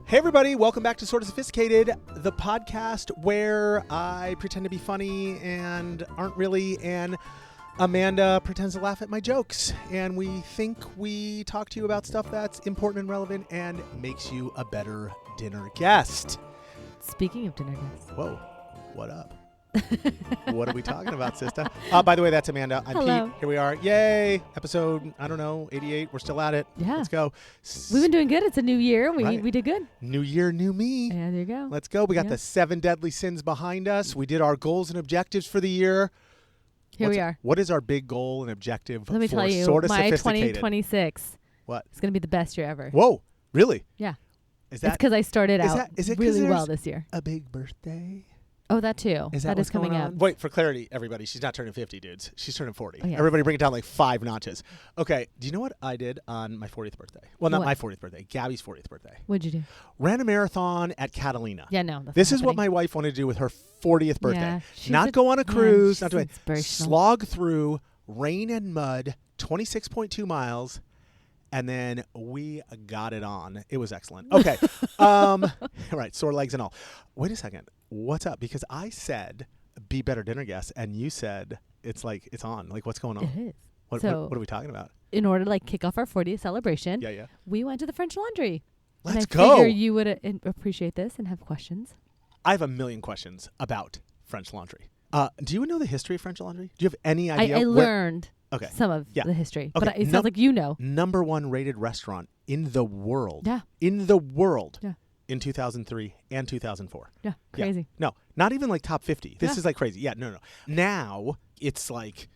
Hey everybody, welcome back to Sorta Sophisticated, the podcast where I pretend to be funny and aren't really, and Amanda pretends to laugh at my jokes, and we think we talk to you about stuff that's important and relevant and makes you a better dinner guest. Speaking of dinner guests. Whoa, what up? What are we talking about, sister? By the way, that's Amanda. I'm Hello. Pete. Here we are. Yay. Episode, 88. We're still at it. Yeah. Let's go. We've been doing good. It's a new year. Right. We did good. New year, new me. Yeah, there you go. Let's go. We got the 7 deadly sins behind us. We did our goals and objectives for the year. Here we are. What is our big goal and objective Let me for tell you, Sorta my Sophisticated? 2026. What? It's going to be the best year ever. Whoa. Really? Yeah. Is It's that because I started is out that- is it 'cause really well there's this year. a big birthday? Oh, that too. Is that what's is coming going up. on? Wait, for clarity, everybody, she's not turning 50, dudes. She's turning 40. Oh, yeah. Everybody bring it down like 5 notches. Okay, do you know what I did on my 40th birthday? Well, not What? my 40th birthday, Gabby's 40th birthday. What'd you do? Ran a marathon at Catalina. Yeah, no. That's This not is what happening. my wife wanted to do with her 40th birthday. Yeah, she's Not go on a cruise, she's not do it. inspirational. Slog through rain and mud, 26.2 miles, and then we got it on. It was excellent. Okay. Right, sore legs and all. Wait a second. What's up? Because I said be better dinner guests, and you said it's on. Like, what's going on? It is. What So- are we talking about? In order to kick off our 40th celebration, Yeah. we went to the French Laundry. Let's and I go. figure you would appreciate this and have questions. I have a million questions about French Laundry. Do you know the history of French Laundry? Do you have any idea? I learned Okay. some of Yeah. the history, Okay. but it sounds like you know. Number 1 rated restaurant in the world. Yeah. In the world. Yeah. In 2003 and 2004. Yeah, crazy. No, not even like top 50. This Yeah. is like crazy. Yeah, no. Now it's like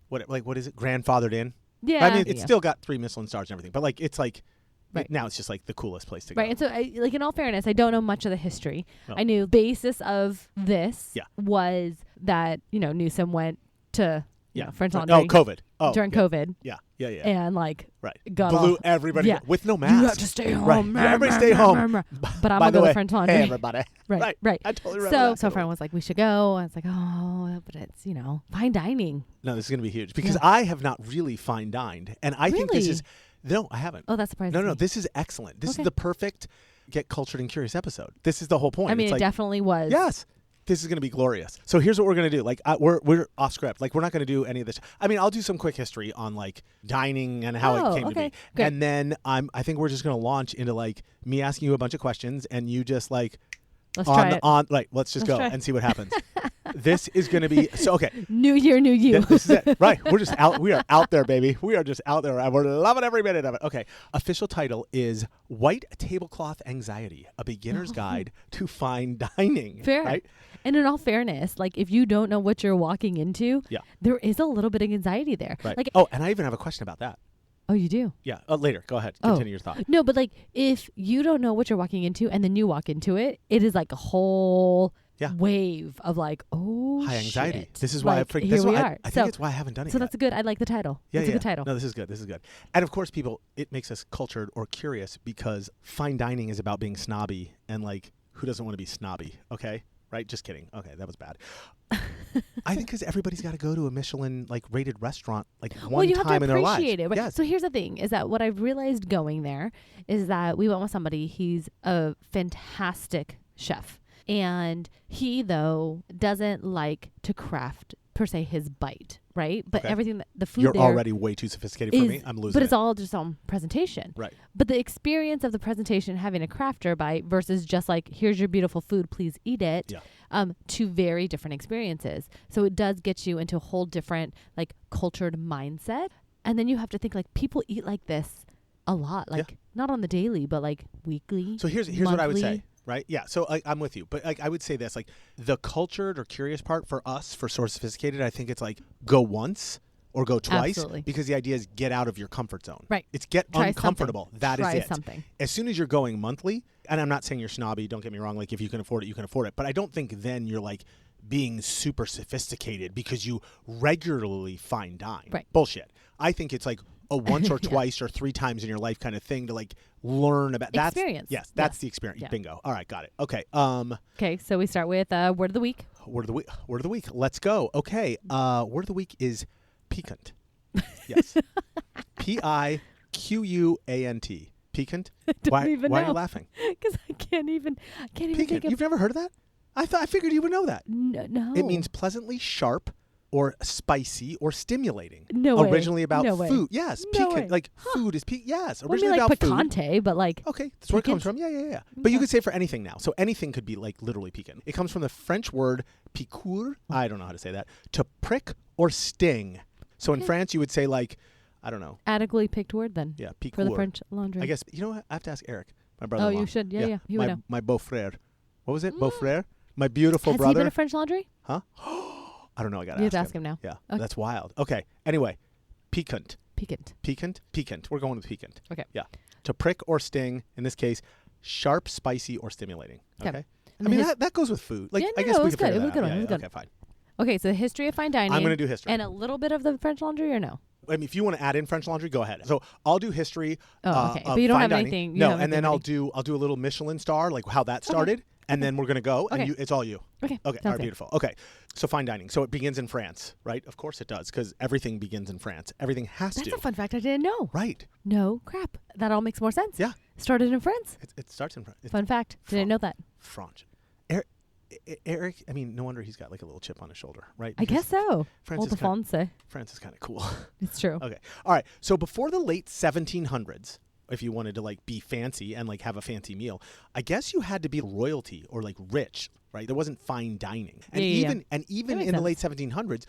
what is it? Grandfathered in. Yeah. I mean, it's yeah. still got 3 Michelin stars and everything, but it's like Right. now it's just like the coolest place to go. Right, and so, in all fairness, I don't know much of the history. No. I knew basis of this Yeah. was that, Newsom went to French Oh, Laundry COVID. Oh, during yeah. COVID Yeah. and Right. got Blew all, everybody yeah. with no mask. you have to stay home. Right. Yeah, everybody stay home. But I'm By going the to way, the French Laundry. hey everybody. Right. I totally remember So, that. so a friend was like, we should go. I was like, oh, but it's, fine dining. No, this is going to be huge because Yeah. I have not really fine dined, and I think this Really? is no, I haven't. Oh, that's surprising. No, this is excellent. This Okay. is the perfect get cultured and curious episode. This is the whole point. I mean, It's it like, definitely was. yes, this is going to be glorious. So here's what we're going to do. Like we're off script. Like we're not going to do any of this. I mean, I'll do some quick history on dining and how it came to okay. be, Good. and then I think we're just going to launch into me asking you a bunch of questions, and you just Let's try it. let's just Let's go try. and see what happens. This is going to be so okay. New year, new you. This is it. Right. We're just out. We are out there, baby. We are just out there. And we're loving every minute of it. Okay. Official title is White Tablecloth Anxiety, a beginner's guide to fine dining. Fair. Right? And in all fairness, if you don't know what you're walking into, Yeah. there is a little bit of anxiety there. Right. Like, Oh, and I even have a question about that. oh, you do? Yeah. Later. Go ahead. Oh. Continue your thought. No, but if you don't know what you're walking into and then you walk into it, it is like a whole wave of oh, High anxiety. shit. This is why here this we is why are. I think it's why I haven't done it So yet. that's good. I like the title. Yeah, it's a good title. No, this is good. This is good. And of course, people, it makes us cultured or curious because fine dining is about being snobby, and who doesn't want to be snobby? Okay, right? Just kidding. Okay, that was bad. I think because everybody's got to go to a Michelin rated restaurant one you have time to in their lives. appreciate it. Right? Yes. So here's the thing: is that what I've realized going there is that we went with somebody. He's a fantastic chef, and he though doesn't like to craft per se his bite, right? But Okay. everything that the food You're there already way too sophisticated for is- me. I'm losing but it's it. all just on presentation. Right. But the experience of the presentation, having a crafter bite versus just here's your beautiful food, please eat it. Yeah. Two very different experiences. So it does get you into a whole different cultured mindset. And then you have to think people eat like this a lot, not on the daily, but weekly. So here's what I would say. monthly. Right? Yeah. So I'm with you. But I would say this, the cultured or curious part for us, for Sorta Sophisticated, I think it's go once or go twice. Absolutely. Because the idea is get out of your comfort zone. Right. It's get Try uncomfortable. something. That is Try it. something. As soon as you're going monthly, and I'm not saying you're snobby, don't get me wrong, if you can afford it, you can afford it. But I don't think then you're being super sophisticated because you regularly fine dine. Right. Bullshit. I think it's a once or Yeah. twice or 3 times in your life kind of thing to learn about. That's Experience. Yes, that's Yes. the experience. Yeah. Bingo. All right, got it. Okay. Okay, so we start with word of the week. Word of the week. Let's go. Okay. Word of the week is piquant. Yes. Piquant. Piquant? Don't even why know. are you laughing? Because I can't even think Piquant. of. You've never heard of that? I figured you would know that. No. It means pleasantly sharp or spicy or stimulating. No way. Originally about No way. food. Yes. No Piquant. way. Like food is piquant. Yes. Well, Originally like about food. picante, but like. Okay. That's where it comes Piquant? from. Yeah. But you could say for anything now. So anything could be like literally piquant. It comes from the French word piqûre. I don't know how to say that. To prick or sting. So in France, you would say like, I don't know. Adequately picked word then. Yeah. Piqûre. For the French laundry. I guess, you know what? I have to ask Eric, my brother-in-law. Oh, you should. Yeah. He would know. My beau-frère. What was it? Beau-frère? My beautiful Has brother. he been a French laundry? Huh? I don't know. I got You have to ask him now. Yeah. Okay. That's wild. Okay. Anyway, piquant. Piquant. We're going with piquant. Okay. Yeah. To prick or sting, in this case, sharp, spicy, or stimulating. Okay. And I mean, that goes with food. Like, Yeah, I guess it we was could figure good. It was that good out. one. It was good. Okay, fine. Okay, so the history of fine dining. I'm going to do history. And a little bit of the French laundry or no? I mean, if you want to add in French laundry, go ahead. So I'll do history. Oh, okay. Of But you don't fine have dining. anything. No, and then I'll do a little Michelin Star, like how that started, and then we're gonna go, and Okay. it's all you. Okay. Okay. Sounds All right. good. Beautiful. Okay. So fine dining. So it begins in France, right? Of course it does, because everything begins in France. Everything has That's to. a fun fact I didn't know. Right. No crap. That all makes more sense. Yeah. Started in France. It starts in France. Fun fact. Didn't know that. French. Eric, I mean, no wonder he's got like a little chip on his shoulder, right? I guess so. France Old is kind France. of cool. It's true. Okay. All right. So before the late 1700s, if you wanted to like be fancy and like have a fancy meal, I guess you had to be royalty or like rich, right? There wasn't fine dining. And Yeah. even makes in the sense. late 1700s,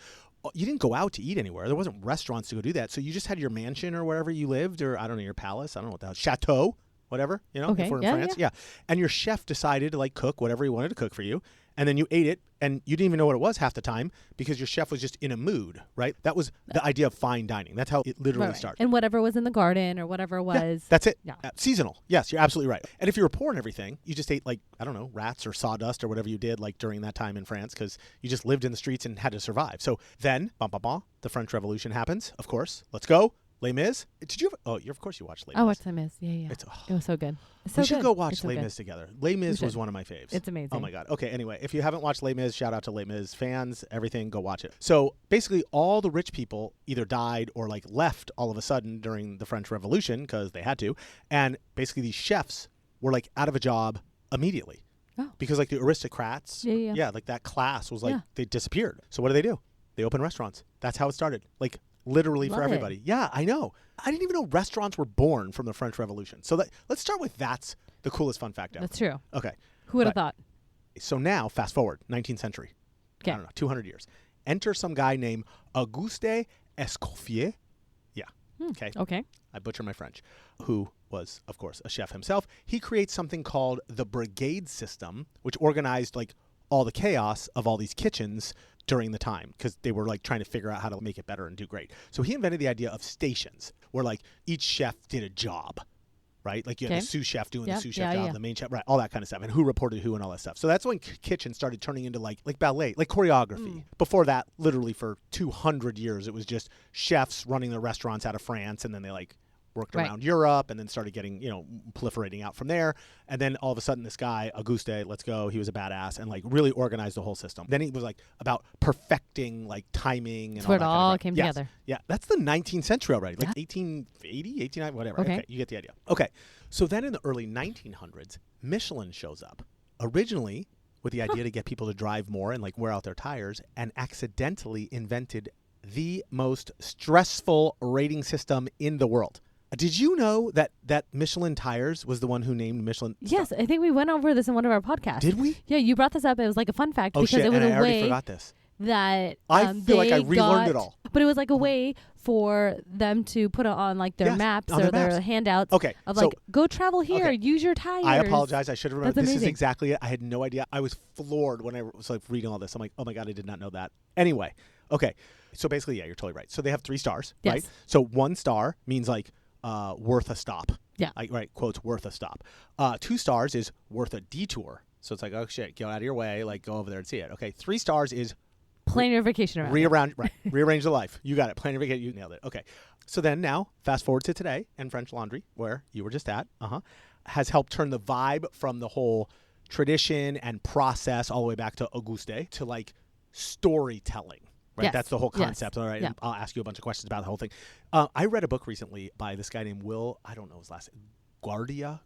you didn't go out to eat anywhere. There wasn't restaurants to go do that. So you just had your mansion or wherever you lived, or I don't know, your palace. I don't know what the hell. Chateau, whatever, Okay. if we're in Yeah, France. Yeah. And your chef decided to like cook whatever he wanted to cook for you. And then you ate it, and you didn't even know what it was half the time because your chef was just in a mood, right? That was the idea of fine dining. That's how it literally Right. started. And whatever was in the garden or whatever was. That's it. Yeah. Seasonal. Yes, you're absolutely right. And if you were poor and everything, you just ate like, I don't know, rats or sawdust or whatever you did like during that time in France because you just lived in the streets and had to survive. So then, the French Revolution happens, of course. Let's go. Les Mis. Did you ever? Oh, of course you watched Les Mis. I watched Les Mis. Yeah. It's, It was so good. It's we so should good. go watch It's so Les good. Mis together. Les Mis was should. one of my faves. It's amazing. Oh my God. Okay, anyway, if you haven't watched Les Mis, shout out to Les Mis fans, everything, go watch it. So basically all the rich people either died or like left all of a sudden during the French Revolution because they had to. And basically these chefs were like out of a job immediately. Oh. Because like the aristocrats, Yeah. like that class was like, Yeah. they disappeared. So what do? They open restaurants. That's how it started. Like literally for Love it. everybody. Yeah, I know. I didn't even know restaurants were born from the French Revolution. So let's start with that's the coolest fun fact ever. That's true. Okay. Who would have Right. thought? So now, fast forward, 19th century. Okay. I don't know, 200 years. Enter some guy named Auguste Escoffier. Yeah. Okay. Okay. I butcher my French. Who was, of course, a chef himself. He creates something called the brigade system, which organized like all the chaos of all these kitchens during the time because they were like trying to figure out how to make it better and do great. So he invented the idea of stations where like each chef did a job, right? Like you had the sous chef doing the sous chef job, the main chef, right? All that kind of stuff, and who reported who and all that stuff. So that's when kitchen started turning into like ballet, like choreography. Before that, literally for 200 years, it was just chefs running their restaurants out of France, and then they like worked around Europe and then started getting, proliferating out from there. And then all of a sudden this guy, Auguste, let's go, he was a badass and like really organized the whole system. Then he was like about perfecting like timing and That's all where that it kind of all stuff. came Yes. together. Yeah, that's the 19th century already, like 1880, 1890, whatever. Okay. You get the idea. Okay, so then in the early 1900s, Michelin shows up. Originally with the idea to get people to drive more and like wear out their tires, and accidentally invented the most stressful rating system in the world. Did you know that Michelin Tires was the one who named Michelin? Yes, I think we went over this in one of our podcasts. Did we? Yeah, you brought this up. It was like a fun fact Oh because shit! it was And I a already way forgot this. that I feel like I relearned it all. But it was like a way for them to put it on like their maps on or their their maps. handouts. Okay, of so- like go travel here, okay. use your tires. I apologize. I should have remembered. That's This is amazing. exactly it. I had no idea. I was floored when I was like reading all this. I'm like, oh my God, I did not know that. Anyway, okay. So basically, yeah, you're totally right. So they have 3 stars, Yes. right? So 1 star means like worth a stop. Yeah. Like, right, quotes, worth a stop. 2 stars is worth a detour. So it's like, oh shit, go out of your way, like go over there and see it. Okay, 3 stars is Plan your vacation around. rearrange the life. You got it. Plan your vacation. You nailed it. Okay. So then now, fast forward to today, and French Laundry, where you were just at, has helped turn the vibe from the whole tradition and process all the way back to Auguste to like storytelling. Right, Yes. that's the whole Yes. concept. All right, Yeah. and I'll ask you a bunch of questions about the whole thing. I read a book recently by this guy named Will. I don't know his last name. LaGuardia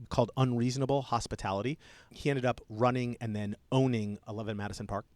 called Unreasonable Hospitality. He ended up running and then owning 11 Madison Park.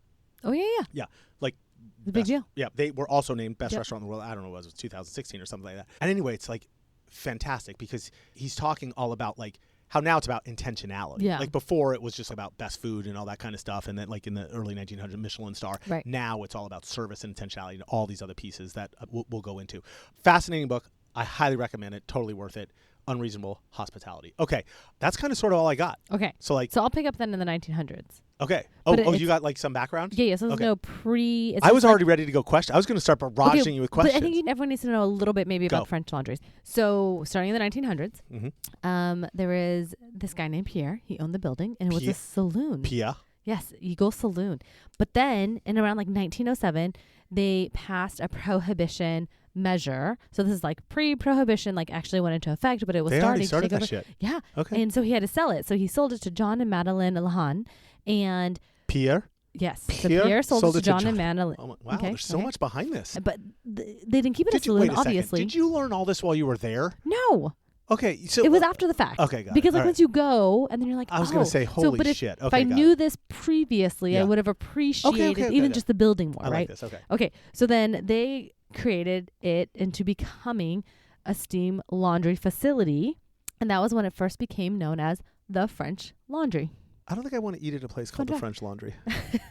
Oh, yeah. Yeah. Like, It's a big deal. Yeah. They were also named best restaurant in the world. I don't know, it was 2016 or something like that. And anyway, it's like fantastic because he's talking all about like how now it's about intentionality. Yeah. Like before it was just about best food and all that kind of stuff. And then like in the early 1900s, Michelin Star. Right. Now it's all about service and intentionality and all these other pieces that we'll go into. Fascinating book. I highly recommend it. Totally worth it. Unreasonable Hospitality. Okay. That's kind of sort of all I got. Okay. So I'll pick up then in the 1900s. Okay. But You got like some background? Yeah. So there's no it's I was just already ready to go question. I was going to start barraging you with questions. But I think everyone needs to know a little bit maybe about French laundries. So starting in the 1900s, there is this guy named Pierre. He owned the building and it was a saloon. Pierre? Yes, Eagle Saloon. But then in around like 1907, they passed a prohibition measure. So this is like pre-prohibition, like actually went into effect, but it was starting to take that over. Shit. Yeah. Okay. And so he had to sell it. So he sold it to John and Madeline Lahan. And Pierre? Yes. So Pierre sold it to John and Madeline. Oh, wow, there's so much behind this. But they didn't keep it a saloon, obviously. Did you learn all this while you were there? No. Okay, so it was after the fact. Okay, got because it. like once you go and then you're like, I was going to say, holy shit. If I knew this previously, I would have appreciated even just the building more, I right? like this. Okay. Okay. So then they created it into becoming a steam laundry facility, and that was when it first became known as the French Laundry. I don't think I want to eat at a place called the French Laundry.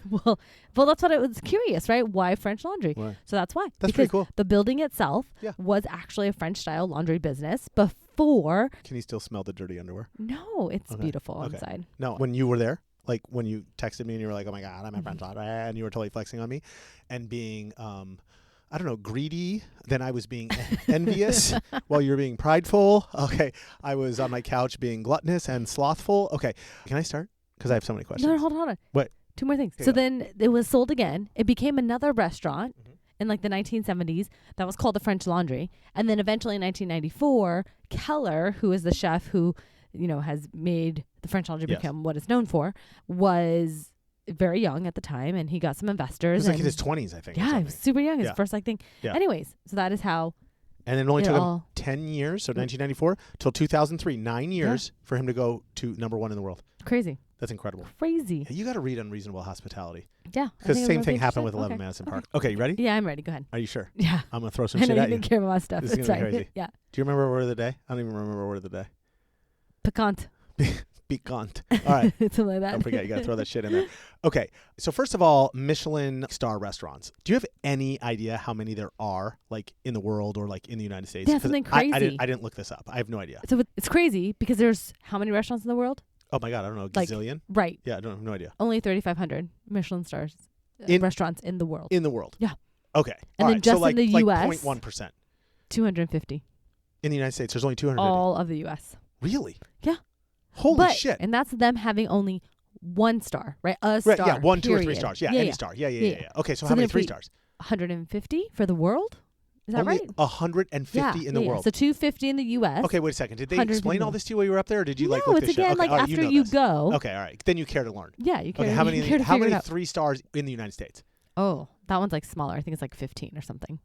well, that's what I was curious, right? Why French Laundry? Why? So that's why. That's pretty cool. The building itself was actually a French-style laundry business before. Can you still smell the dirty underwear? No, it's beautiful inside. No, when you were there, like when you texted me and you were like, oh my God, I'm at French Laundry, and you were totally flexing on me and being, I don't know, greedy. Then I was being envious while you were being prideful. Okay. I was on my couch being gluttonous and slothful. Okay. Can I start? Because I have so many questions. No, hold on. What? Two more things. Okay, so then it was sold again. It became another restaurant in like the 1970s that was called the French Laundry. And then eventually in 1994, Keller, who is the chef who, has made the French Laundry become what it's known for, was very young at the time, and he got some investors. He was like in his 20s, I think. Yeah, he was super young. His first thing. Yeah. Anyways, so that is how. And it only took him 10 years, so 1994 till 2003, 9 years for him to go to number one in the world. Crazy. That's incredible. Crazy. Yeah, you got to read Unreasonable Hospitality. Yeah. Because same thing happened with 11 Madison Park. Okay, you ready? Yeah, I'm ready. Go ahead. Are you sure? Yeah. I'm going to throw some shit at you. I didn't care about my stuff. This is going to be crazy. Yeah. Do you remember word of the day? I don't even remember word of the day. Piquant. Piquant. All right. Something like that. Don't forget, you got to throw that shit in there. Okay. So first of all, Michelin Star restaurants. Do you have any idea how many there are, like in the world or like in the United States? Yeah, something crazy. I didn't look this up. I have no idea. So it's crazy because there's how many restaurants in the world? Oh my God, I don't know, gazillion? Right. Yeah, I don't have no idea. Only 3,500 Michelin stars restaurants in the world. In the world. Yeah. Okay. And then just so in the U.S. 0.1%. 250. In the United States, there's only 250. All of the U.S. Really? Yeah. Holy shit. And that's them having only one star, right? A star. Right, yeah, 1, 2, or 3 period. stars. Yeah, any star. Yeah. Okay, so how then many if 3 stars? 150 for the world? Is that only right? 150 in the world. So 250 in the U.S. Okay, wait a second. Did they explain all this to you while you were up there, or did you look it's this again shit? like after you go. Okay, all right. Then you care to learn. Yeah, you care. Okay, how many 3 stars in the United States? Oh, that one's like smaller. I think it's like 15 or something.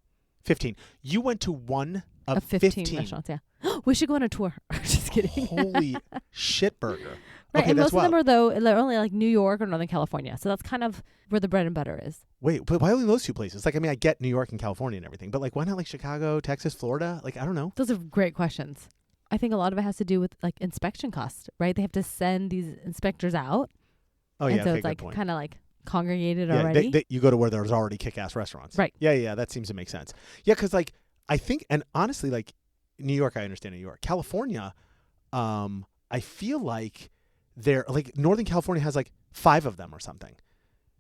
15. You went to one of 15 restaurants, yeah. We should go on a tour. Just kidding. Holy shit burger. Right, okay, and that's most of them are they're only like New York or Northern California. So that's kind of where the bread and butter is. Wait, but why only those 2 places? Like, I mean, I get New York and California and everything, but like, why not like Chicago, Texas, Florida? Like, I don't know. Those are great questions. I think a lot of it has to do with like inspection costs, right? They have to send these inspectors out. Oh, yeah, and so okay, it's like good point. kind of like congregated already. You go to where there's already kick-ass restaurants. Right. Yeah, that seems to make sense. Yeah, because like, I think, and honestly, like, New York, I understand New York. California, I feel like they're like Northern California has like 5 of them or something.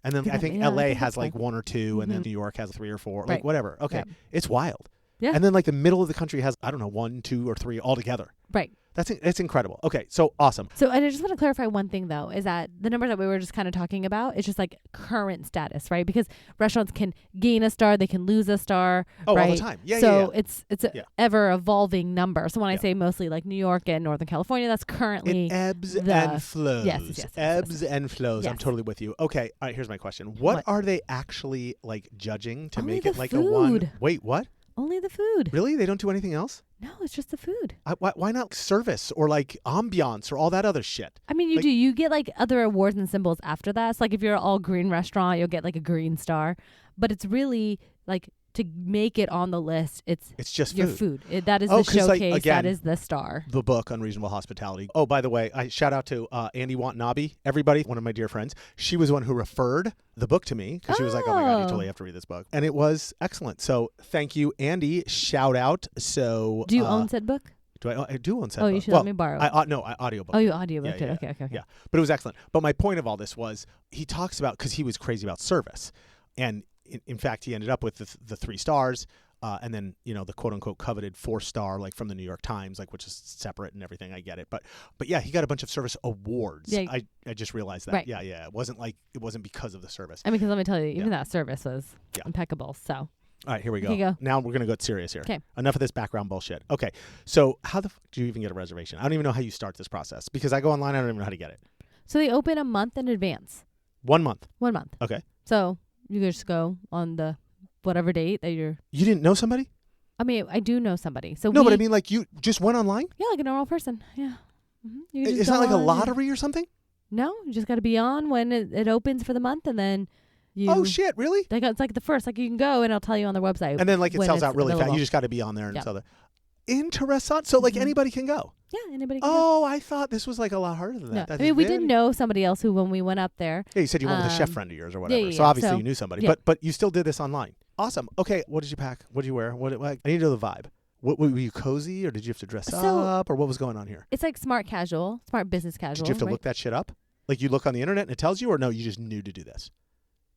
And then I think LA has like 1 or 2, and then New York has 3 or 4, like whatever. Okay. Yeah. It's wild. Yeah. And then like the middle of the country has, I don't know, 1, 2, or 3 altogether. Right. It's incredible. Okay, so awesome. So, and I just want to clarify one thing though, is that the numbers that we were just kind of talking about, it's just like current status, right? Because restaurants can gain a star, they can lose a star. Oh, right? all the time. Yeah, so it's an ever evolving number. So when I say mostly like New York and Northern California, that's currently it ebbs and flows. Yes. Ebbs and flows. Yes. I'm totally with you. Okay, all right. Here's my question. What are they actually like judging to Only make the it like food. a one? Wait, what? Only the food. Really? They don't do anything else? No, it's just the food. Why not service or like ambiance or all that other shit? I mean, you do. You get like other awards and symbols after that. So like if you're an all green restaurant, you'll get like a green star. But it's really like to make it on the list. It's just your food. That is the showcase. Like, again, that is the star. The book Unreasonable Hospitality. Oh, by the way, I shout out to Andy Watanabe, everybody, one of my dear friends. She was the one who referred the book to me because she was like, "Oh my God, you totally have to read this book," and it was excellent. So thank you, Andy. Shout out. So do you own said book? I do own said book. Oh, you should let me borrow it. No, I audiobook. Oh, you audiobooked it. Okay. Yeah, but it was excellent. But my point of all this was he talks about, because he was crazy about service, and in fact, he ended up with the 3 stars. And then, the quote unquote coveted 4-star, like from the New York Times, like, which is separate and everything. I get it. But yeah, he got a bunch of service awards. Yeah. I just realized that. Right. Yeah. It wasn't because of the service. I mean, because let me tell you, even that service was impeccable. So. All right, here we go. Here you go. Now we're going to get serious here. Okay. Enough of this background bullshit. Okay. So how the fuck do you even get a reservation? I don't even know how you start this process because I go online. I don't even know how to get it. So they open a month in advance. 1 month. 1 month. Okay. So you just go on the whatever date that you're. You didn't know somebody? I mean, I do know somebody. So no, but I mean, like, you just went online? Yeah, like a normal person. Yeah. Mm-hmm. It's not like a lottery or something? No, you just got to be on when it opens for the month, and then you. Oh shit! Really? It's like the first. Like you can go, and it'll tell you on their website. And then like it sells out really fast. You just got to be on there and sell the. Interesting. So like anybody can go. Yeah, anybody can go. Oh, I thought this was like a lot harder than that. No. I mean, we did know somebody else who, when we went up there. Yeah, you said you went with a chef friend of yours or whatever. Yeah, so obviously you knew somebody. Yeah. But you still did this online. Awesome. Okay, what did you pack? What did you wear? I need to know the vibe. What were you cozy, or did you have to dress up, or what was going on here? It's like smart casual, smart business casual. Did you have to look that shit up? Like you look on the internet and it tells you, or no, you just knew to do this?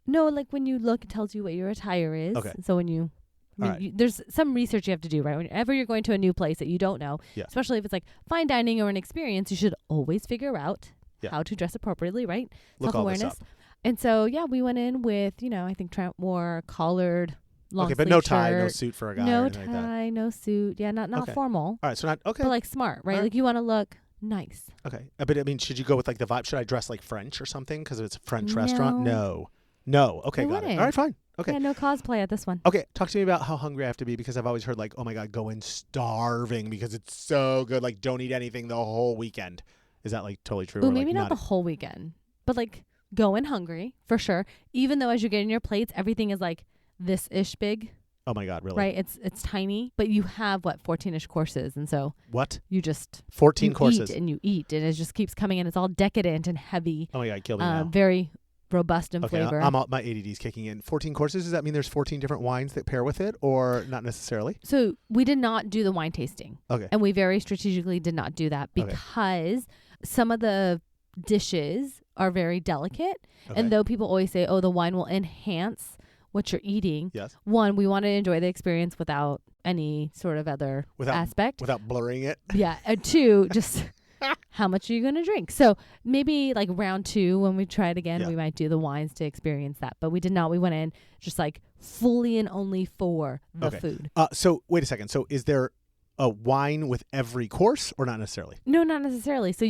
No, like when you look, it tells you what your attire is. Okay. So when you, there's some research you have to do, right? Whenever you're going to a new place that you don't know, especially if it's like fine dining or an experience, you should always figure out how to dress appropriately, right? Look all this up. And so, we went in with, I think Trent wore collared, long but no tie, shirt, no suit for a guy. No or anything tie, like that. no suit. Yeah, not formal. All right, so not okay. But like smart, right? Right. Like you want to look nice. Okay, but I mean, should you go with like the vibe? Should I dress like French or something because it's a French restaurant? No. Okay, got it. All right, fine. Okay. Yeah, no cosplay at this one. Okay, talk to me about how hungry I have to be because I've always heard like, oh my God, go in starving because it's so good. Like, don't eat anything the whole weekend. Is that like totally true? Ooh, maybe not the whole weekend, but like go in hungry for sure. Even though as you're getting your plates, everything is like this-ish big. Oh my God, really? Right, it's tiny, but you have 14-ish courses, and so what? You just 14 courses, you eat, and it just keeps coming in. It's all decadent and heavy. Oh my God, kill me now. Very robust in flavor. My ADD's kicking in. 14 courses. Does that mean there's 14 different wines that pair with it, or not necessarily? So we did not do the wine tasting. Okay. And we very strategically did not do that because some of the dishes are very delicate, and though people always say, "Oh, the wine will enhance what you're eating," yes. One, we want to enjoy the experience without any sort of other aspect, without blurring it. Yeah. And two, just. How much are you going to drink? So maybe like round 2, when we try it again, we might do the wines to experience that. But we did not. We went in just like fully and only for the food. So wait a second. So is there a wine with every course or not necessarily? No, not necessarily. So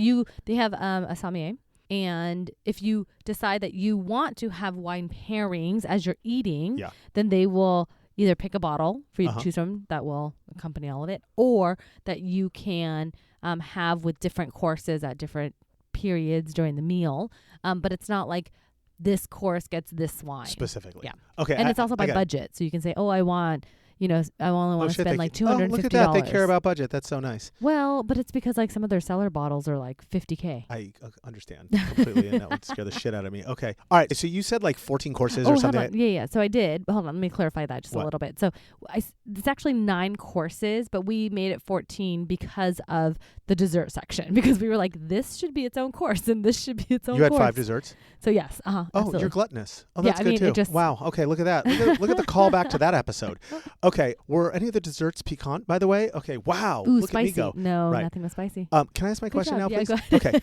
they have a sommelier. And if you decide that you want to have wine pairings as you're eating, then they will either pick a bottle for you to choose from that will accompany all of it, or that you can have with different courses at different periods during the meal. But it's not like this course gets this wine. Specifically. Yeah. Okay. And it's also by budget. So you can say, I only want to spend like $250. Look at that. They care about budget. That's so nice. Well, but it's because like some of their cellar bottles are like $50K. I understand completely, and that would scare the shit out of me. Okay. All right. So you said like 14 courses or something. Hold on. Yeah. So I did. But hold on. Let me clarify that just a little bit. So it's actually 9 courses, but we made it 14 because of the dessert section. Because we were like, this should be its own course, and this should be its own course. You had 5 desserts? So yes. Oh, absolutely. You're gluttonous. Oh, that's good too. Wow. Okay. Look at that. Look at the callback to that episode. Okay. Were any of the desserts piquant, by the way? Okay. Wow. Ooh, look spicy. At me go. No, nothing was spicy. Can I ask my question now, please? Go ahead. Okay.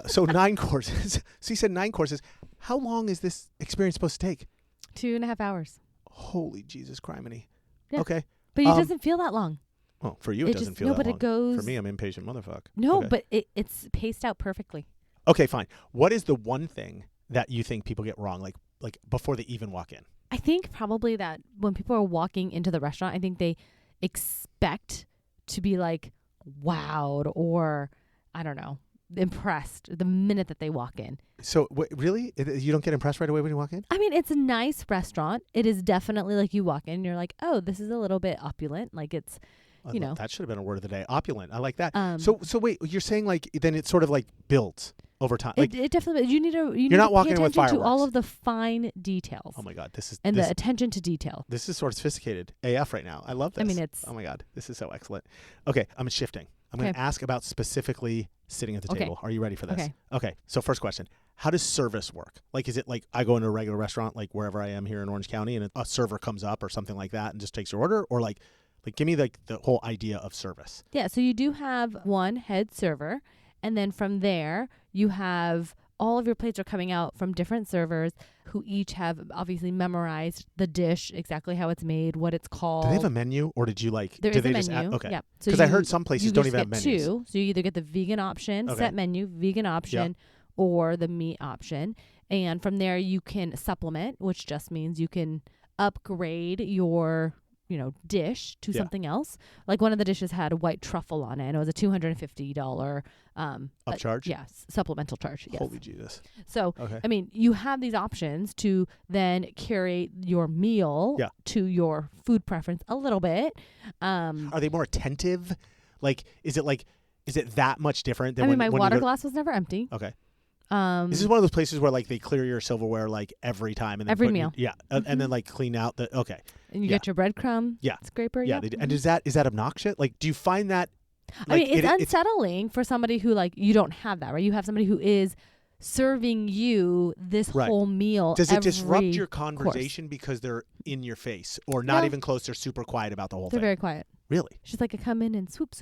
So 9 courses. So you said 9 courses. How long is this experience supposed to take? 2.5 hours. Holy Jesus criminy. Yeah. Okay. But it doesn't feel that long. Well, for you, it doesn't feel that long. No, but it goes. For me, I'm impatient motherfucker. No, but it's paced out perfectly. Okay, fine. What is the one thing that you think people get wrong, like before they even walk in? I think probably that when people are walking into the restaurant, I think they expect to be like wowed or, I don't know, impressed the minute that they walk in. So really? You don't get impressed right away when you walk in? I mean, it's a nice restaurant. It is definitely like you walk in and you're like, oh, this is a little bit opulent. Like it's, you know. That should have been a word of the day. Opulent. I like that. So wait, you're saying like then it sort of like builds over time. Like it definitely, you need to not walking in with pay attention to all fireworks. of the fine details. Oh my God, the attention to detail. This is sort of sophisticated AF right now. I love this. I mean, it's. Oh my God, this is so excellent. Okay, I'm shifting. I'm going to ask about specifically sitting at the table. Are you ready for this? Okay. So first question. How does service work? Like, is it like I go into a regular restaurant, like wherever I am here in Orange County, and a server comes up or something like that and just takes your order? Or like give me like the whole idea of service. Yeah. So you do have one head server. And then from there, you have all of your plates are coming out from different servers who each have obviously memorized the dish, exactly how it's made, what it's called. Do they have a menu, or did you like? There did is they a just menu. Okay. Yeah. Because I heard some places don't even have menus. Two. So you either get the vegan option, set menu, vegan option, or the meat option. And from there, you can supplement, which just means you can upgrade your dish to something else. Like one of the dishes had a white truffle on it, and it was a $250 upcharge. Yes, supplemental charge. Yes. Holy Jesus! So I mean, you have these options to then curate your meal to your food preference a little bit. Are they more attentive? Like, is it that much different than? I mean, my water glass was never empty. Okay. This is one of those places where like they clear your silverware like every time and then every meal. And then like clean out the And you get your breadcrumb scraper. Yeah. They do. And is that obnoxious? Like, do you find that? Like, I mean, it's unsettling for somebody who like you don't have that, right? You have somebody who is serving you this whole meal. Does it disrupt your conversation because they're in your face, or not even close? They're super quiet about the whole thing. They're very quiet. Really? She's like, I come in and swoop.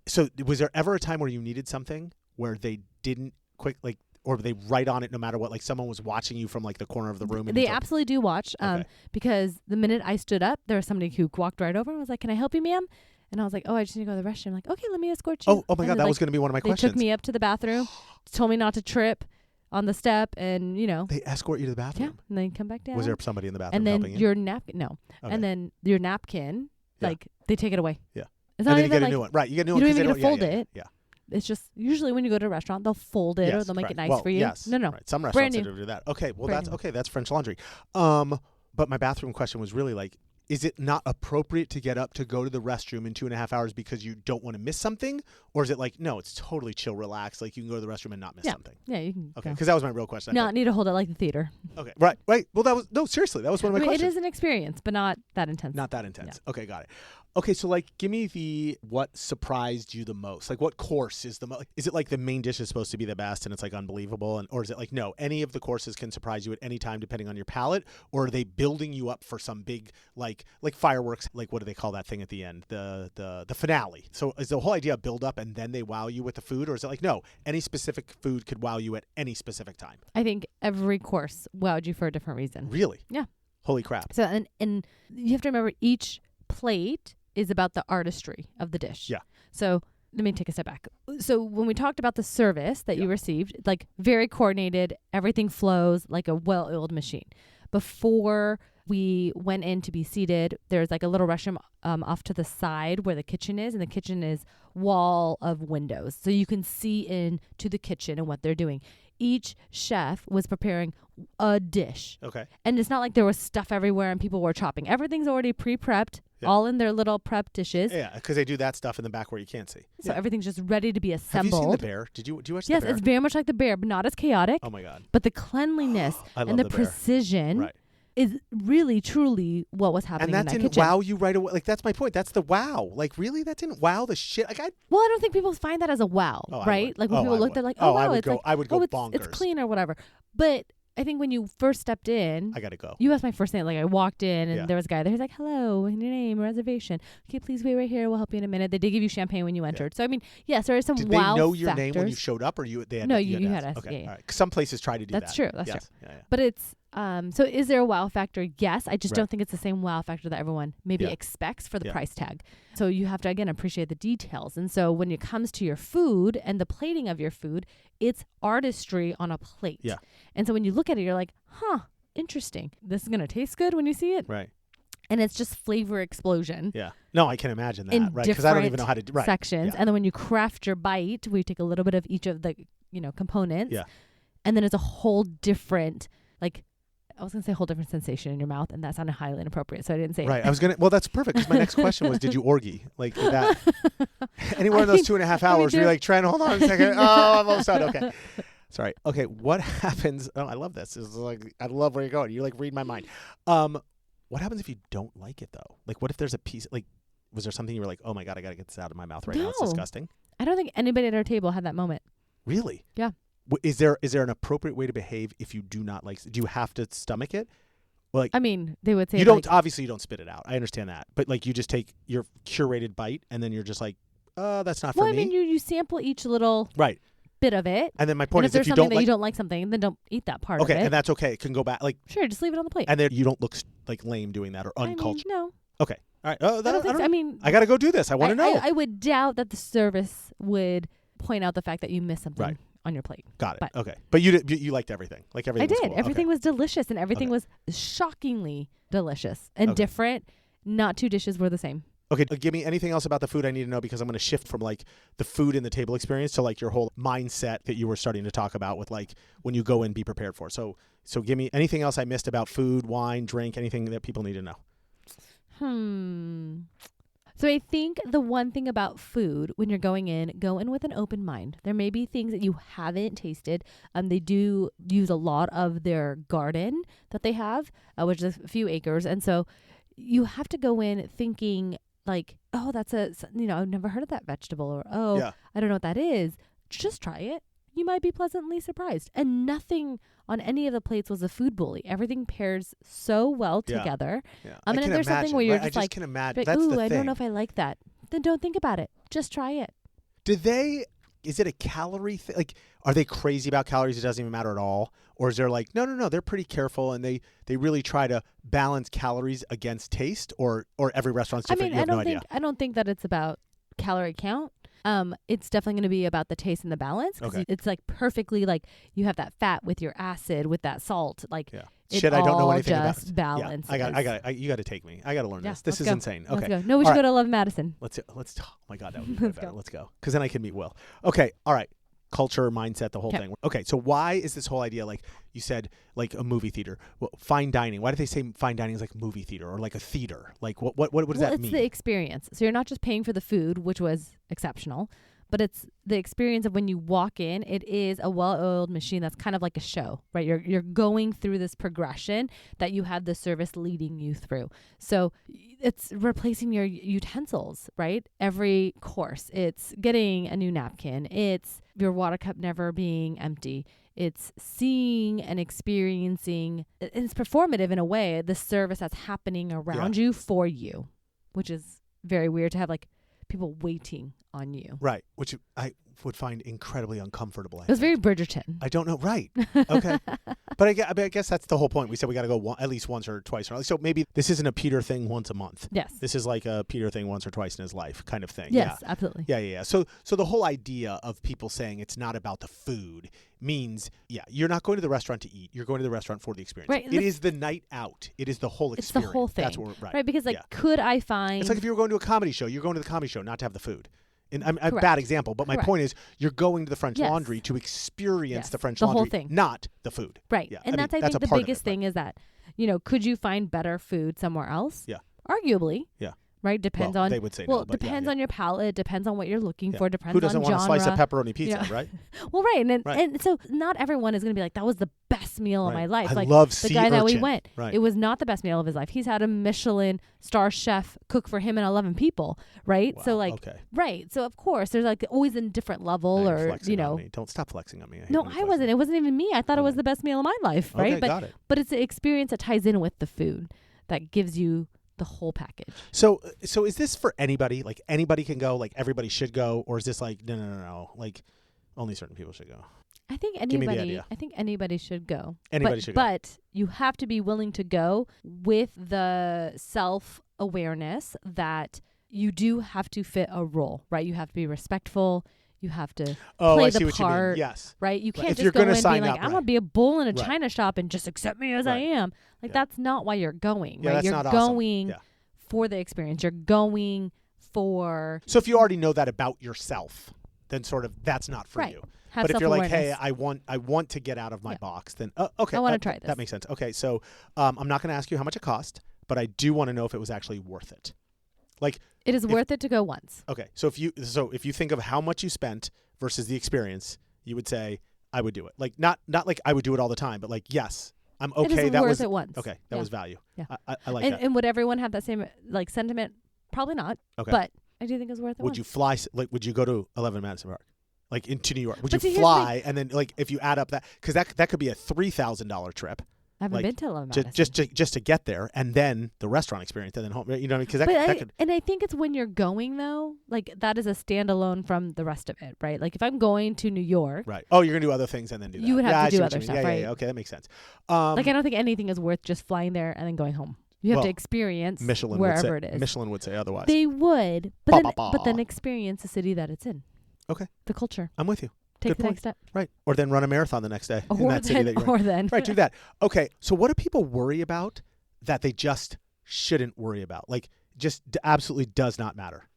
So was there ever a time where you needed something where they didn't or were they right on it no matter what? Like someone was watching you from like the corner of the room. And they absolutely do watch. Because the minute I stood up, there was somebody who walked right over and was like, "Can I help you, ma'am?" And I was like, "Oh, I just need to go to the restroom." Like, okay, let me escort you. Oh my God, that was going to be one of my questions. They took me up to the bathroom, told me not to trip on the step, and they escort you to the bathroom. Yeah, and then come back down. Was there somebody in the bathroom and then helping you? your napkin? No. Okay. And then your napkin, like they take it away. Yeah. It's not and then you get a new one, right? You get a new one. You don't even get to fold it. Yeah. It's just usually when you go to a restaurant, they'll fold it or they'll make it nice for you. Yes. No. Right. Some restaurants do that. Okay. Well, that's French Laundry. But my bathroom question was really like, is it not appropriate to get up to go to the restroom in 2.5 hours because you don't want to miss something? Or is it like, no, it's totally chill, relax. Like you can go to the restroom and not miss something. Yeah, you can. Okay. Because that was my real question. Not need to hold it like the theater. Okay. Right. Well, seriously, that was one of my questions. It is an experience, but not that intense. Not that intense. Yeah. Okay. Got it. Okay, so like, give me what surprised you the most? Like, what course is the most? Is it like the main dish is supposed to be the best and it's like unbelievable, or is it like no? Any of the courses can surprise you at any time depending on your palate, or are they building you up for some big like fireworks? Like what do they call that thing at the end? The finale. So is the whole idea build up and then they wow you with the food, or is it like no? Any specific food could wow you at any specific time. I think every course wowed you for a different reason. Really? Yeah. Holy crap! So and you have to remember each plate is about the artistry of the dish. Yeah. So let me take a step back. So when we talked about the service that you received, like very coordinated, everything flows like a well-oiled machine. Before we went in to be seated, there's like a little restroom off to the side where the kitchen is, and the kitchen is wall of windows. So you can see into the kitchen and what they're doing. Each chef was preparing a dish. Okay. And it's not like there was stuff everywhere and people were chopping. Everything's already pre-prepped, all in their little prep dishes. Yeah, because they do that stuff in the back where you can't see. So everything's just ready to be assembled. Have you seen The Bear? Do you watch The Bear? Yes, it's very much like The Bear, but not as chaotic. Oh my God. But the cleanliness and the precision is really, truly what was happening in that kitchen. And that didn't wow you right away. Like, that's my point. That's the wow. Like, really? That didn't wow the shit? Like, Well, I don't think people find that as a wow, right? Like, when people look, they're like, oh, wow, I would go bonkers. It's clean or whatever. But I think when you first stepped in, I gotta go. You asked my first name. Like, I walked in and there was a guy there. He's like, hello, and your name, reservation. Okay, please wait right here. We'll help you in a minute. They did give you champagne when you entered. So, I mean, yes, there are some did wow factors. Did they know your name when you showed up, or they had No, to, you had to us. Okay, yeah. all right. Some places try to do that. That's true. That's true. Yeah. But it's, so is there a wow factor? Yes. I just don't think it's the same wow factor that everyone maybe expects for the price tag. So you have to, again, appreciate the details. And so when it comes to your food and the plating of your food, it's artistry on a plate. Yeah. And so when you look at it, you're like, huh, interesting. This is going to taste good when you see it. Right. and it's just flavor explosion. Yeah. No, I can imagine that. In Right. Because I don't even know how to do sections. Yeah. And then when you craft your bite, we take a little bit of each of the, components. Yeah. And then it's a whole different, I was going to say a whole different sensation in your mouth, and that sounded highly inappropriate, so I didn't say it. Right. I was going to, well, that's perfect, because my next question was, did you orgy? Like, did that, anywhere in those 2.5 hours, were you like, Trent, hold on a second. Oh, I'm almost done. Okay. Sorry. Okay. What happens? Oh, I love this. This is like, I love where you're going. You like read my mind. What happens if you don't like it though? Like, what if there's a piece, like, was there something you were like, oh my God, I got to get this out of my mouth right now. It's disgusting. I don't think anybody at our table had that moment. Really? Yeah. Is there an appropriate way to behave if you do not like? Do you have to stomach it? Like, I mean, they would say you don't. Obviously, you don't spit it out. I understand that, but like, you just take your curated bite, and then you're just like, that's not for me. Well, I mean, you sample each little bit of it, and then my point is, if you don't like something, then don't eat that part of it. Okay, and that's okay. It can go back. Like, sure, just leave it on the plate, and then you don't look like lame doing that or uncultured. I mean, no. Okay. All right. Oh, I got to go do this. I want to know. I would doubt that the service would point out the fact that you missed something on your plate. Got it. Okay. But you liked everything. Like, everything was I did. cool. Everything was delicious, and everything was shockingly delicious and different. Not two dishes were the same. Okay, give me anything else about the food I need to know, because I'm going to shift from like the food in the table experience to like your whole mindset that you were starting to talk about with like when you go in, be prepared for. So give me anything else I missed about food, wine, drink, anything that people need to know. So I think the one thing about food, when you're going in, go in with an open mind. There may be things that you haven't tasted. They do use a lot of their garden that they have, which is a few acres. And so you have to go in thinking like, oh, that's I've never heard of that vegetable, or, I don't know what that is. Just try it. You might be pleasantly surprised. And nothing on any of the plates was a food bully. Everything pairs so well together. Yeah. And if there's something where you're just like, can imagine. That's the thing. I don't know if I like that. Then don't think about it. Just try it. Is it a calorie thing? Like, are they crazy about calories? It doesn't even matter at all? Or is there like, no, they're pretty careful, and they really try to balance calories against taste, or every restaurant's different? I don't think that it's about calorie count. It's definitely going to be about the taste and the balance. Okay. It's like perfectly, like, you have that fat with your acid, with that salt. Like, I don't know anything about. Balance. Yeah, you got to take me. I got to learn this. This is insane. Okay. Let's go. No, we should go to Love Madison. Let's. Oh my God, that would be better. Let's go. Because then I can meet Will. Okay. All right. Culture, mindset, the whole thing. Okay. So why is this whole idea, like you said, like a movie theater? Well, fine dining. Why do they say fine dining is like movie theater or like a theater? Like what does that mean? It's the experience. So you're not just paying for the food, which was exceptional, but it's the experience of when you walk in. It is a well-oiled machine that's kind of like a show, right? You're going through this progression that you have the service leading you through. So it's replacing your utensils, right? Every course. It's getting a new napkin. It's your water cup never being empty. It's seeing and experiencing, and it's performative in a way, the service that's happening around you for you, which is very weird to have like people waiting on you. Right. Which I would find incredibly uncomfortable. It was very Bridgerton. I don't know. Right. Okay. But I guess that's the whole point. We said we got to go at least once or twice. So maybe this isn't a Peter thing once a month. Yes. This is like a Peter thing once or twice in his life kind of thing. Yes, absolutely. Yeah. So the whole idea of people saying it's not about the food means, you're not going to the restaurant to eat. You're going to the restaurant for the experience. Right. It is the night out. It is the whole experience. It's the whole thing. That's what right. Because could I find... It's like if you were going to a comedy show, you're going to the comedy show not to have the food. And I'm a bad example, but my point is you're going to the French Laundry to experience the French Laundry, whole thing. not the food. Right. Yeah. And I think the biggest thing is that, could you find better food somewhere else? Yeah. Arguably. Yeah. Right? Depends on... They would say no, depends on your palate. Depends on what you're looking for. Depends on Who doesn't want a slice of pepperoni pizza, right? Well, right. And so not everyone is going to be like, that was the best meal of my life. I love the guy that we went. Right. It was not the best meal of his life. He's had a Michelin Star chef cook for him and 11 people, right? Wow. So right. So of course there's like always a different level, now or Don't stop flexing on me. I wasn't. It wasn't even me. I thought it was the best meal of my life, right? Okay, got it. But it's the experience that ties in with the food that gives you the whole package. So is this for anybody? Like anybody can go? Like everybody should go? Or is this like no? Like only certain people should go? I think Give me the idea. anybody should go. Anybody should go. But you have to be willing to go with the self-awareness that you do have to fit a role, right? You have to be respectful. You have to Oh, play I see the what you mean. part, Yes. right? You can't If just you're go gonna in being sign like, up, I'm right. going to be a bull in a Right. china shop and just accept me as I Right. am. Like, Yeah. that's not why you're going, Yeah, right? that's You're not awesome. going Yeah. for the experience. You're going for... So if you already know that about yourself, then sort of that's not for Right. you. Have But if you're like, hey, self-awareness. I want to get out of my Yeah. box, then okay. I wanna that- try this. That makes sense. Okay, so I'm not going to ask you how much it cost, but I do want to know if it was actually worth it. Like, It is worth it to go once. okay, so if you think of how much you spent versus the experience, you would say I would do it. Like not like I would do it all the time, but like yes, I'm okay. It is that worth was it once. okay. That Yeah. was value. Yeah. I like and, that. and would everyone have that same like sentiment? Probably not. Okay. But I do think it's worth it. Would once. you fly? Like, would you go to 11 Madison Park, like into New York? Would But see, you here's the fly and then like if you add up that because that could be a $3,000 trip. I haven't like, been to 11 Madison. Just to get there and then the restaurant experience and then home. You know, because that could. And I think it's when you're going though, like that is a standalone from the rest of it, right? Like if I'm going to New York, Right. Oh, you're gonna do other things and then do that. You would have yeah, to I see do what you other mean. stuff, yeah, right? Yeah. Okay, that makes sense. like I don't think anything is worth just flying there and then going home. You have to experience Michelin wherever would say, it is. Michelin would say otherwise. They would, but then experience the city that it's in. Okay. The culture. I'm with you. Take Good the point. next step. Right. Or then run a marathon the next day in Or that city that you're in. then. Right, do that. Okay, so what do people worry about that they just shouldn't worry about? Like, just absolutely does not matter.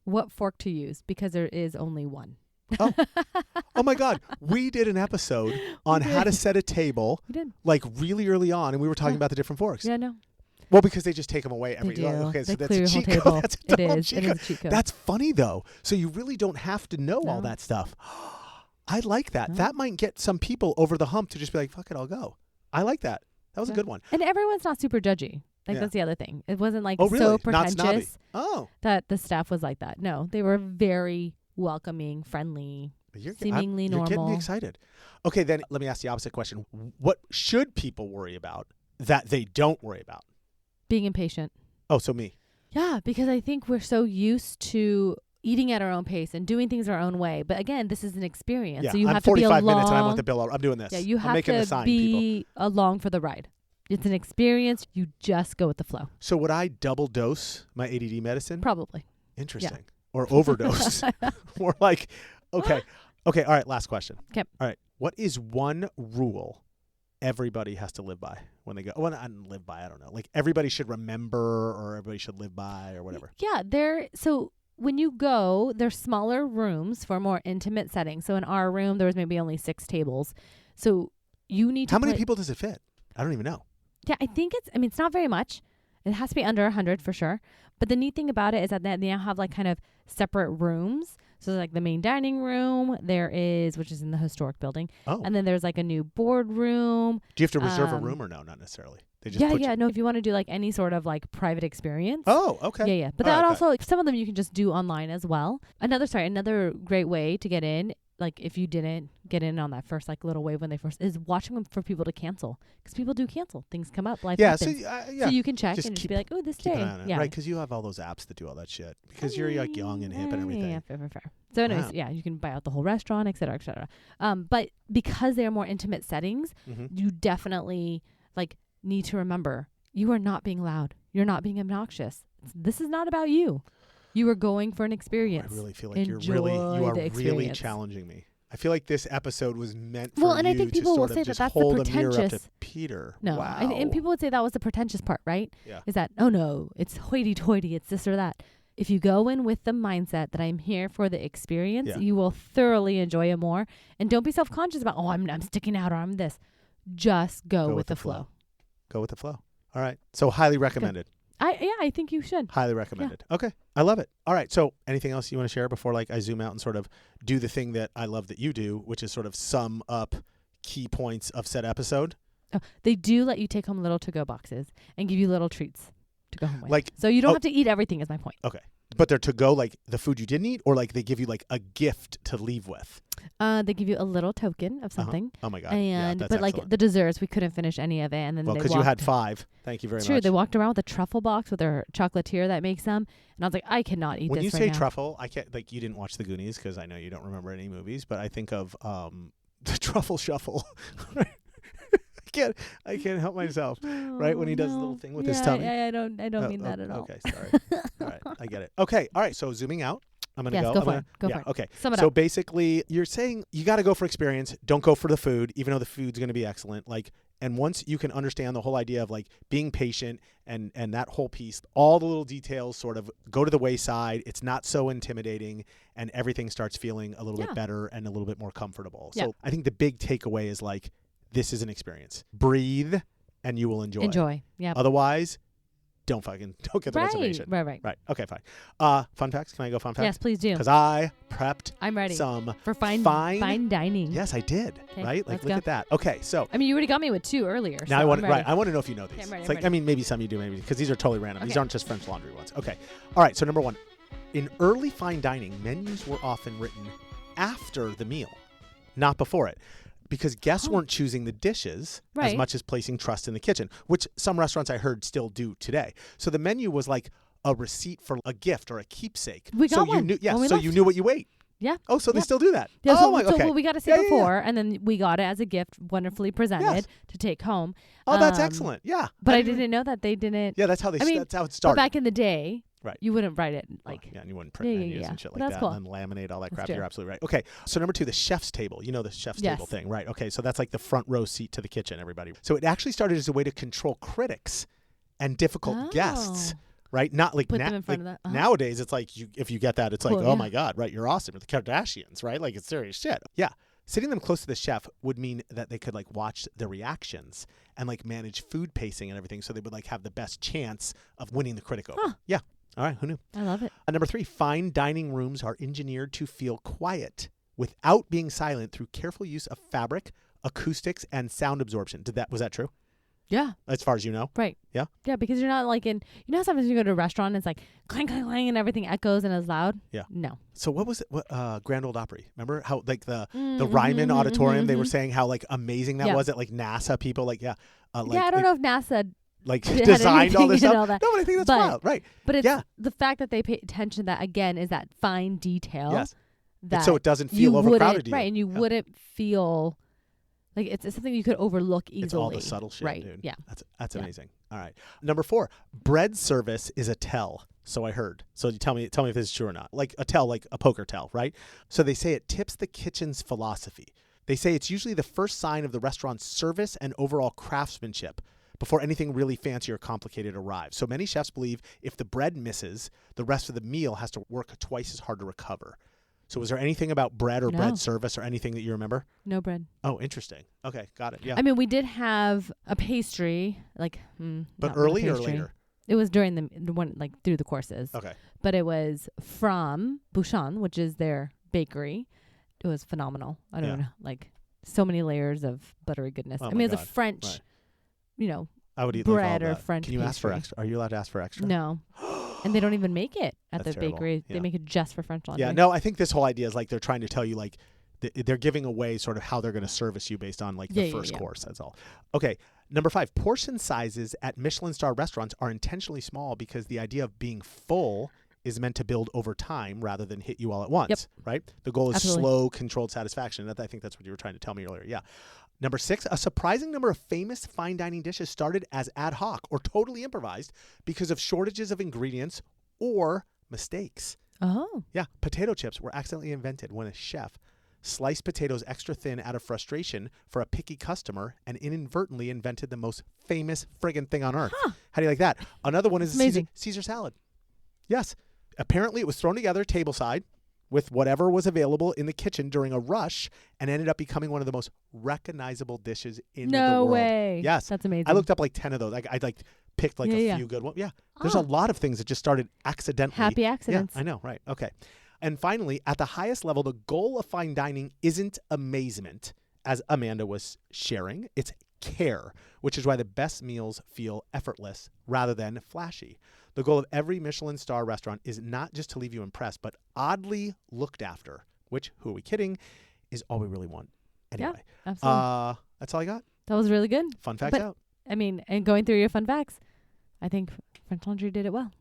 What fork to use because there is only one. Oh, oh my God. We did an episode on how to set a table We did. like really early on, and we were talking about the different forks. Yeah, no. Well, because they just take them away every They do. Okay, so They that's clear a your whole cheat table. code. That's a It dumb is. cheat It code. is a cheat code. That's funny though. So you really don't have to know all No. that stuff. I like that. No. That might get some people over the hump to just be like, fuck it, I'll go. I like that. That was a Yeah. good one. And everyone's not super judgy. Like Yeah. that's the other thing. It wasn't like Oh, really? so Not snobby. pretentious Oh. that the staff was like that. No, they were very welcoming, friendly. Seemingly You're getting me normal. excited. Okay, then let me ask the opposite question. What should people worry about that they don't worry about? Being impatient. Oh, so me. Yeah, because I think we're so used to eating at our own pace and doing things our own way. But again, this is an experience. Yeah, So you I'm have to be 45 along. minutes and I want the bill. I'm doing this. Yeah, you I'm have making a to sign, people. be along for the ride. It's an experience. You just go with the flow. So would I double dose my ADD medicine? Probably. Interesting. Or overdose. Or like, okay. Okay, all right, last question. 'Kay. All right. What is one rule everybody has to live by when they go? Well, not live by, I don't know. Like everybody should remember or everybody should live by or whatever. Yeah, so when you go, there's smaller rooms for more intimate settings. So in our room, there was maybe only 6 tables. So you need to How many people does it fit? I don't even know. Yeah, I think it's not very much. It has to be under 100 for sure. But the neat thing about it is that they now have like kind of separate rooms. So there's like the main dining room, which is in the historic building. Oh. And then there's like a new boardroom. Do you have to reserve a room or no? Not necessarily. They just put No, if you want to do like any sort of like private experience. Oh, okay. Yeah. But All that right, also, some of them you can just do online as well. Another great way to get in, like if you didn't get in on that first like little wave when they first, is watching them for people to cancel. Because people do cancel. Things come up. Life Yeah, happens. yeah. So you can check Just and just keep- be like, oh, this Keep day. an eye on it. Yeah. Right, because you have all those apps that do all that shit. Because you're like young and hip and everything. Yeah, fair. So anyways, Wow. yeah, you can buy out the whole restaurant, et cetera, et cetera. But because they're more intimate settings, Mm-hmm. you definitely like need to remember you are not being loud. You're not being obnoxious. This is not about you. You are going for an experience. I really feel like you Enjoy are the really experience. challenging me. I feel like this episode was meant for Well, and I you think to people will sort of say that just that's the hold a mirror up to pretentious- Peter. No, Wow. and people would say that was the pretentious part, right? Yeah. Is that, oh no, it's hoity-toity, it's this or that. If you go in with the mindset that I'm here for the experience, Yeah. you will thoroughly enjoy it more. And don't be self-conscious about, I'm sticking out or I'm this. Just go with the flow. Go with the flow. All right. So highly recommended. I think you should. Highly recommended. Okay. I love it. All right. So anything else you want to share before like I zoom out and sort of do the thing that I love that you do, which is sort of sum up key points of said episode? Oh, they do let you take home little to-go boxes and give you little treats to go home with. Like, so you don't have to eat everything is my point. Okay. But they're to go like the food you didn't eat or like they give you like a gift to leave with? They give you a little token of something. Oh my God. And that's but like excellent. the desserts, we couldn't finish any of it. And then Well, they because you had walked- 5. Thank you very It's much. true. They walked around with a truffle box with their chocolatier that makes them. And I was like, I cannot eat When this you right say now. truffle, I can't like you didn't watch the Goonies because I know you don't remember any movies, but I think of the truffle shuffle. I can't help myself. Right when he does the little thing with his tummy. I don't mean that at all. Okay, sorry. All right, I get it. Okay, all right. So zooming out, I'm going to Yes, go. go I'm for gonna- it. Go yeah, for it. Okay. Sum it So up. basically, you're saying you got to go for experience. Don't go for the food, even though the food's going to be excellent. Like, and once you can understand the whole idea of like being patient and that whole piece, all the little details sort of go to the wayside. It's not so intimidating, and everything starts feeling a little bit better and a little bit more comfortable. Yeah. So I think the big takeaway is like, this is an experience. Breathe, and you will enjoy. Enjoy. Yeah. Otherwise, don't get the Right. reservation. Right. Okay, fine. Fun facts. Can I go fun facts? Yes, please do. Because I prepped I'm ready some for fine dining. Yes, I did. 'Kay, Right? Like, let's look go. at that. Okay, so I mean, you already got me with 2 earlier. now so I want I'm ready. I want to know if you know these. Okay, I'm ready, It's I'm like ready. I mean, maybe some you do, maybe because these are totally random. These Okay. aren't just French Laundry ones. Okay. All right. So number 1, in early fine dining, menus were often written after the meal, not before it. Because guests weren't choosing the dishes as Right. much as placing trust in the kitchen, which some restaurants I heard still do today. So the menu was like a receipt for a gift or a keepsake. We so got you one knew, when we so left. you knew what you ate. Yeah. Oh, so they Yeah. still do that. Yeah, oh, my, okay. well, we got to see Yeah, yeah, before, and then we got it as a gift, wonderfully presented Yes. to take home. Oh, that's Um, excellent. Yeah. But I didn't know that they didn't. Yeah, that's how I mean, that's how it But started. back in the day, Right. you wouldn't write it Oh, like. yeah, and you wouldn't print Yeah, menus yeah. and shit But like that's that, cool. and then laminate all that That's crap. true. You're absolutely right. Okay, so number 2, the chef's table. You know the chef's Yes. table thing, right? Okay, so that's like the front row seat to the kitchen, everybody. So it actually started as a way to control critics and difficult guests, right? Not like, Put them in front of that. Uh-huh. nowadays, it's like if you get that, it's like, Cool, oh yeah. my God, right? You're awesome. The Kardashians, right? Like it's serious shit. Yeah. Sitting them close to the chef would mean that they could like watch their reactions and like manage food pacing and everything, so they would like have the best chance of winning the critic over. Huh. Yeah. All right. Who knew? I love it. Number 3, fine dining rooms are engineered to feel quiet without being silent through careful use of fabric, acoustics, and sound absorption. Was that true? Yeah. As far as you know? Right. Yeah? Yeah, because you're not like in. You know, how sometimes you go to a restaurant, and it's like clang, clang, clang, and everything echoes and is loud. Yeah. No. So what was it? Grand Ole Opry. Remember how like the Ryman Auditorium? They were saying how like amazing that Yeah. was. At like NASA people like Yeah, I don't know if NASA. like had designed all anything this in stuff. all that. No, but I think that's But- wild, right? But it's Yeah. the fact that they pay attention. That again is that fine detail. Yes. That So it doesn't you feel overcrowded wouldn't, to you. right? And you Yeah. wouldn't feel like it's something you could overlook easily. It's all the subtle shit, right? dude. Yeah. That's Yeah. amazing. All right. Number 4, bread service is a tell. So I heard. So you tell me if this is true or not. Like a tell, like a poker tell, right? So they say it tips the kitchen's philosophy. They say it's usually the first sign of the restaurant's service and overall craftsmanship before anything really fancy or complicated arrives. So many chefs believe if the bread misses, the rest of the meal has to work twice as hard to recover. So was there anything about bread or No. bread service or anything that you remember? No bread. Oh, interesting. Okay, got it. Yeah. I mean, we did have a pastry, like, but not really early or pastry. later? It was during the one, like through the courses. Okay. But it was from Bouchon, which is their bakery. It was phenomenal. I don't Yeah. know, like so many layers of buttery goodness. Oh I my mean, it's God. a French, Right. you know, I would eat bread like all or that. French Can you ask for pastry. extra? Are you allowed to ask for extra? No. And they don't even make it at That's the terrible. bakery. Yeah. They make it just for French laundry. Yeah, no, I think this whole idea is like they're trying to tell you like they're giving away sort of how they're going to service you based on like the Yeah, first yeah. course. That's all. Okay. Number 5, portion sizes at Michelin Star restaurants are intentionally small because the idea of being full is meant to build over time rather than hit you all at once, Yep. right? The goal is Absolutely. slow, controlled satisfaction. I think that's what you were trying to tell me earlier. Yeah. Number 6, a surprising number of famous fine dining dishes started as ad hoc or totally improvised because of shortages of ingredients or mistakes. Oh. Yeah, potato chips were accidentally invented when a chef sliced potatoes extra thin out of frustration for a picky customer and inadvertently invented the most famous friggin' thing on earth. Huh. How do you like that? Another one is Amazing. Caesar salad. Yes. Apparently it was thrown together tableside with whatever was available in the kitchen during a rush and ended up becoming one of the most recognizable dishes in the No world. way. Yes. That's amazing. I looked up like 10 of those. I like picked like a Yeah. few good ones. Yeah. There's a Ah. lot of things that just started accidentally. Happy accidents. Yeah, I know, right. Okay. And finally, at the highest level, the goal of fine dining isn't amazement, as Amanda was sharing. It's care, which is why the best meals feel effortless rather than flashy. The goal of every Michelin star restaurant is not just to leave you impressed, but oddly looked after, which, who are we kidding, is all we really want. Anyway, Absolutely. that's all I got. That was really good. Fun facts But- out. I mean, and going through your fun facts, I think French Laundry did it well.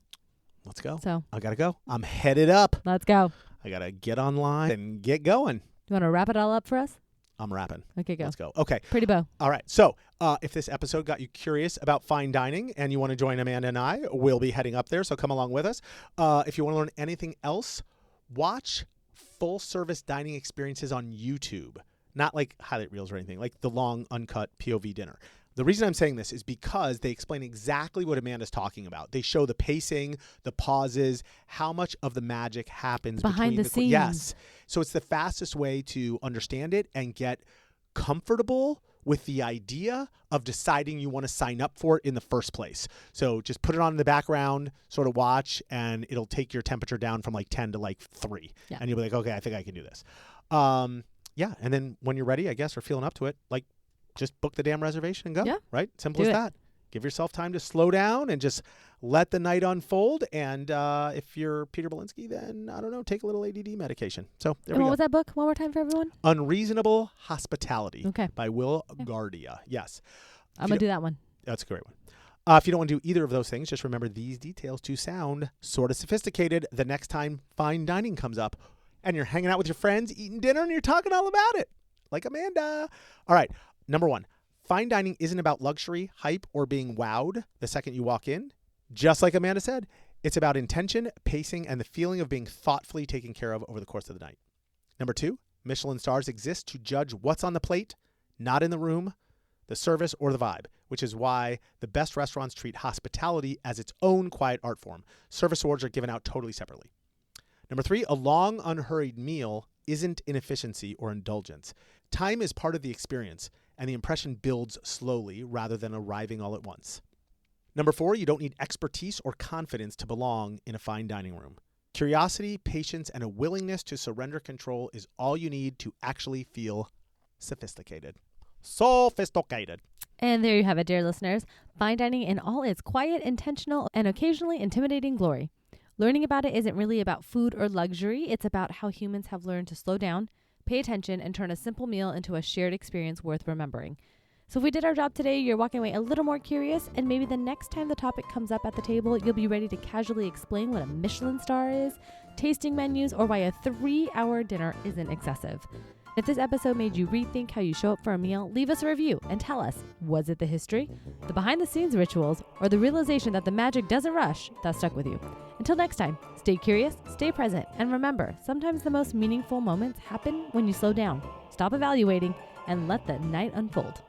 Let's go. So I got to go. I'm headed up. let's go. I got to get online and get going. You want to wrap it all up for us? I'm rapping. Okay, go. Let's go. Okay. Pretty bow. All right. So if this episode got you curious about fine dining and you want to join Amanda and I, we'll be heading up there. So come along with us. If you want to learn anything else, watch full service dining experiences on YouTube, not like highlight reels or anything, like the long uncut POV dinner. The reason I'm saying this is because they explain exactly what Amanda's talking about. They show the pacing, the pauses, how much of the magic happens behind between the scenes. Yes. So it's the fastest way to understand it and get comfortable with the idea of deciding you want to sign up for it in the first place. So just put it on in the background, sort of watch, and it'll take your temperature down from like 10 to like 3. Yeah. And you'll be like, okay, I think I can do this. Yeah. And then when you're ready, I guess, or feeling up to it, like just book the damn reservation and go. Yeah. Right? Simple Do as it. that. Give yourself time to slow down and just let the night unfold. And if you're Peter Belinsky, then, I don't know, take a little ADD medication. So there And we what go. was that book? One more time for everyone. Unreasonable Hospitality Okay. by Will Guardia. Yes. I'm going to do that one. That's a great one. If you don't want to do either of those things, just remember these details to sound sort of sophisticated the next time fine dining comes up and you're hanging out with your friends, eating dinner, and you're talking all about it. Like Amanda. All right. Number 1. Fine dining isn't about luxury, hype, or being wowed the second you walk in. Just like Amanda said, it's about intention, pacing, and the feeling of being thoughtfully taken care of over the course of the night. Number 2, Michelin stars exist to judge what's on the plate, not in the room, the service, or the vibe, which is why the best restaurants treat hospitality as its own quiet art form. Service awards are given out totally separately. Number 3, a long, unhurried meal isn't inefficiency or indulgence. Time is part of the experience, and the impression builds slowly rather than arriving all at once. Number 4, you don't need expertise or confidence to belong in a fine dining room. Curiosity, patience, and a willingness to surrender control is all you need to actually feel sophisticated. Sophisticated. And there you have it, dear listeners. Fine dining in all its quiet, intentional, and occasionally intimidating glory. Learning about it isn't really about food or luxury. It's about how humans have learned to slow down, pay attention, and turn a simple meal into a shared experience worth remembering. So if we did our job today, you're walking away a little more curious, and maybe the next time the topic comes up at the table, you'll be ready to casually explain what a Michelin star is, tasting menus, or why a 3-hour dinner isn't excessive. If this episode made you rethink how you show up for a meal, leave us a review and tell us, was it the history, the behind-the-scenes rituals, or the realization that the magic doesn't rush that stuck with you? Until next time, stay curious, stay present, and remember, sometimes the most meaningful moments happen when you slow down, stop evaluating, and let the night unfold.